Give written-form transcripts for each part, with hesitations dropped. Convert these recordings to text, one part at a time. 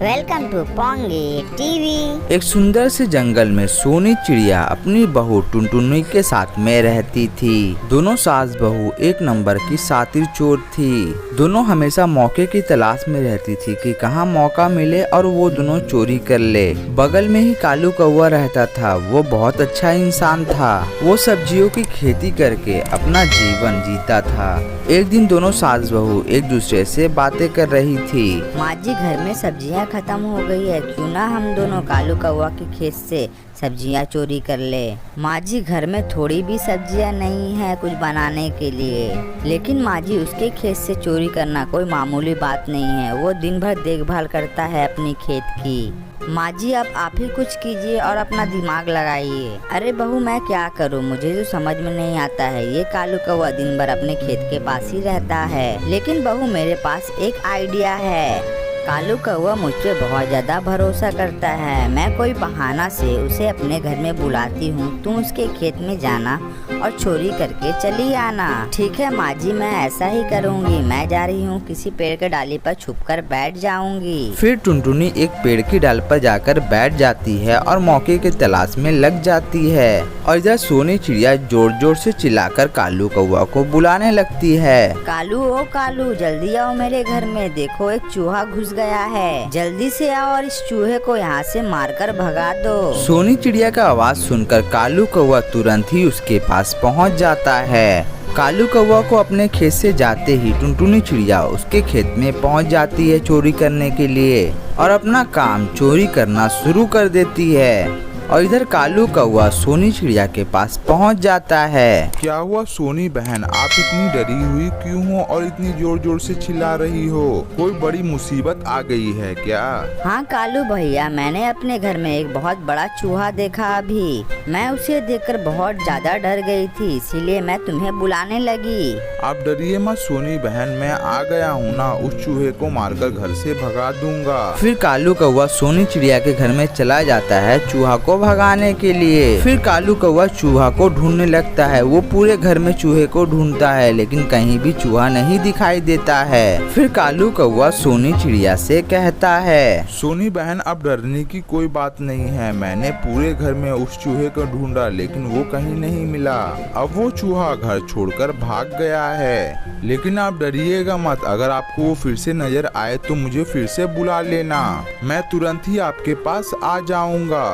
Welcome to पोंगे TV. एक सुंदर से जंगल में सोनी चिड़िया अपनी बहू टुनटुनी के साथ में रहती थी। दोनों सास बहू एक नंबर की शातिर चोर थी। दोनों हमेशा मौके की तलाश में रहती थी कि कहाँ मौका मिले और वो दोनों चोरी कर ले। बगल में ही कालू कौवा रहता था। वो बहुत अच्छा इंसान था। वो सब्जियों की खेती करके अपना जीवन जीता था। एक दिन दोनों सास बहू एक दूसरे से बातें कर रही थी। माँ जी, घर में सब्जियाँ खत्म हो गई है, क्यों ना हम दोनों कालू कौवा के खेत से सब्जियाँ चोरी कर ले। माँ जी, घर में थोड़ी भी सब्जियाँ नहीं है कुछ बनाने के लिए, लेकिन माँ जी उसके खेत से चोरी करना कोई मामूली बात नहीं है। वो दिन भर देखभाल करता है अपनी खेत की। माँ जी, अब आप ही कुछ कीजिए और अपना दिमाग लगाइए। अरे बहू, मैं क्या करूँ, मुझे जो समझ में नहीं आता है। ये कालू कौवा दिन भर अपने खेत के पास ही रहता है। लेकिन बहू, मेरे पास एक आइडिया है। कालू कौवा मुझ पे बहुत ज्यादा भरोसा करता है। मैं कोई बहाना से उसे अपने घर में बुलाती हूँ। तुम उसके खेत में जाना और चोरी करके चली आना। ठीक है माँ जी, मैं ऐसा ही करूँगी। मैं जा रही हूँ, किसी पेड़ के डाली पर छुपकर बैठ जाऊँगी। फिर टुनटुनी एक पेड़ की डाल पर जाकर बैठ जाती है और मौके की तलाश में लग जाती है। और इधर सोनी चिड़िया जोर जोर से चिल्लाकर कालू कौवा को बुलाने लगती है। कालू, ओ कालू, जल्दी आओ मेरे घर में। देखो, एक चूहा घुस गया है। जल्दी से आओ और इस चूहे को यहाँ से मारकर भगा दो। सोनी चिड़िया का आवाज सुनकर कालू कौवा तुरंत ही उसके पास पहुँच जाता है। कालू कौवा को अपने खेत से जाते ही टुनटुनी चिड़िया उसके खेत में पहुंच जाती है चोरी करने के लिए और अपना काम चोरी करना शुरू कर देती है। और इधर कालू कौवा सोनी चिड़िया के पास पहुंच जाता है। क्या हुआ सोनी बहन, आप इतनी डरी हुई क्यों हो और इतनी जोर जोर से चिल्ला रही हो? कोई बड़ी मुसीबत आ गई है क्या? हाँ कालू भैया, मैंने अपने घर में एक बहुत बड़ा चूहा देखा अभी। मैं उसे देखकर बहुत ज्यादा डर गई थी, इसीलिए मैं तुम्हें बुलाने लगी। आप डरिए मत सोनी बहन, मैं आ गया हूँ ना। उस चूहे को मारकर घर से भगा दूंगा। फिर कालू कौवा सोनी चिड़िया के घर में चला जाता है चूहा को भगाने के लिए। फिर कालू कौवा चूहा को ढूंढने लगता है। वो पूरे घर में चूहे को ढूंढता है, लेकिन कहीं भी चूहा नहीं दिखाई देता है। फिर कालू कौवा सोनी चिड़िया से कहता है, सोनी बहन, अब डरने की कोई बात नहीं है। मैंने पूरे घर में उस चूहे को ढूंढा, लेकिन वो कहीं नहीं मिला। अब वो चूहा घर छोड़कर भाग गया है। लेकिन आप डरिएगा मत, अगर आपको वो फिर से नजर आए तो मुझे फिर से बुला लेना। मैं तुरंत ही आपके पास आ जाऊंगा।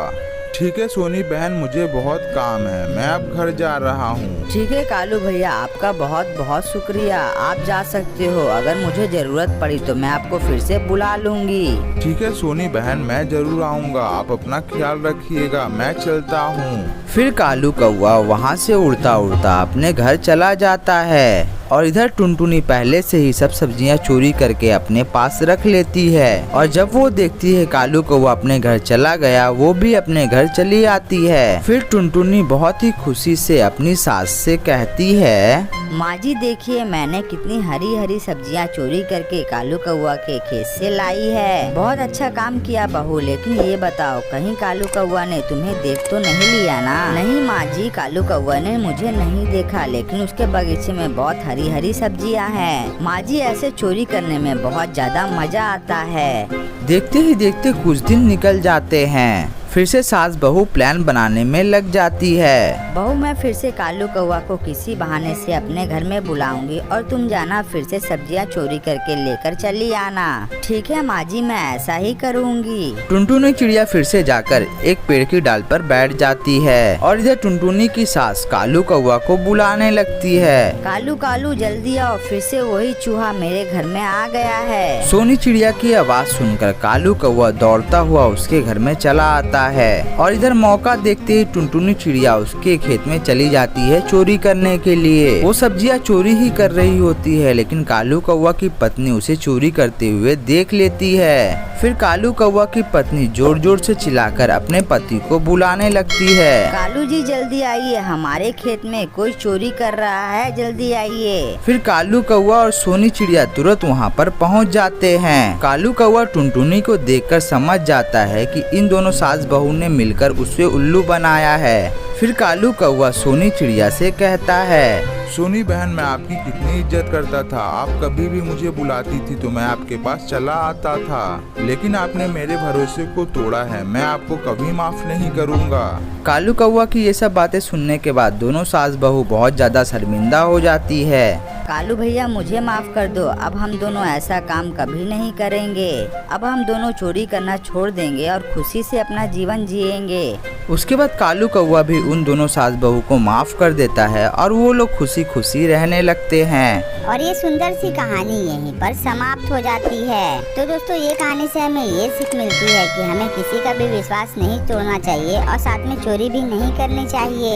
ठीक है सोनी बहन, मुझे बहुत काम है, मैं अब घर जा रहा हूँ। ठीक है कालू भैया, आपका बहुत बहुत शुक्रिया। आप जा सकते हो। अगर मुझे जरूरत पड़ी तो मैं आपको फिर से बुला लूंगी। ठीक है सोनी बहन, मैं जरूर आऊँगा। आप अपना ख्याल रखिएगा। मैं चलता हूँ। फिर कालू कौवा वहाँ से उड़ता उड़ता अपने घर चला जाता है। और इधर टुनटुनी पहले से ही सब सब्जियां चोरी करके अपने पास रख लेती है। और जब वो देखती है कालू कौवा अपने घर चला गया, वो भी अपने घर चली आती है। फिर टुनटुनी बहुत ही खुशी से अपनी सास से कहती है, माँ जी देखिए, मैंने कितनी हरी हरी सब्जियाँ चोरी करके कालू कौवा के खेत से लाई है। बहुत अच्छा काम किया बहू। लेकिन ये बताओ, कहीं कालू कौवा ने तुम्हें देख तो नहीं लिया ना? नहीं माँ जी, कालू कौवा ने मुझे नहीं देखा, लेकिन उसके बगीचे में बहुत हरी हरी सब्जियाँ हैं। माँ जी, ऐसे चोरी करने में बहुत ज्यादा मजा आता है। देखते ही देखते कुछ दिन निकल जाते हैं। फिर से सास बहू प्लान बनाने में लग जाती है। बहू, मैं फिर से कालू कौवा को किसी बहाने से अपने घर में बुलाऊंगी और तुम जाना फिर से सब्जियां चोरी करके लेकर चली आना। ठीक है माँ जी, मैं ऐसा ही करूँगी। टुनटुनी चिड़िया फिर से जाकर एक पेड़ की डाल पर बैठ जाती है। और इधर टुनटुनी की सास कालू कौवा को बुलाने लगती है। कालू कालू, जल्दी आओ, फिर से वही चूहा मेरे घर में आ गया है। सोनी चिड़िया की आवाज सुनकर कालू कौवा दौड़ता हुआ उसके घर में चला आता है। और इधर मौका देखते ही टुनटुनी चिड़िया उसके खेत में चली जाती है चोरी करने के लिए। वो सब्जियां चोरी ही कर रही होती है, लेकिन कालू कौवा की पत्नी उसे चोरी करते हुए देख लेती है। फिर कालू कौवा की पत्नी जोर जोर से चिल्लाकर अपने पति को बुलाने लगती है। कालू जी जल्दी आइए, हमारे खेत में कोई चोरी कर रहा है, जल्दी आइए। फिर कालू कौवा और सोनी चिड़िया तुरंत वहाँ पर पहुँच जाते हैं। कालू कौवा टुनटुनी को देखकर समझ जाता है कि इन दोनों सास बहू ने मिलकर उसे उल्लू बनाया है। फिर कालू कौवा सोनी चिड़िया से कहता है, सोनी बहन, मैं आपकी कितनी इज्जत करता था। आप कभी भी मुझे बुलाती थी तो मैं आपके पास चला आता था, लेकिन आपने मेरे भरोसे को तोड़ा है। मैं आपको कभी माफ नहीं करूँगा। कालू कौवा की ये सब बातें सुनने के बाद दोनों सास बहू बहुत ज्यादा शर्मिंदा हो जाती है। कालू भैया मुझे माफ कर दो, अब हम दोनों ऐसा काम कभी नहीं करेंगे। अब हम दोनों चोरी करना छोड़ देंगे और खुशी से अपना जीवन जिएंगे। उसके बाद कालू कौवा भी उन दोनों सास बहू को माफ कर देता है और वो लोग खुशी खुशी रहने लगते हैं। और ये सुंदर सी कहानी यहीं पर समाप्त हो जाती है। तो दोस्तों, ये कहानी से हमें ये सीख मिलती है कि हमें किसी का भी विश्वास नहीं तोड़ना चाहिए और साथ में चोरी भी नहीं करनी चाहिए।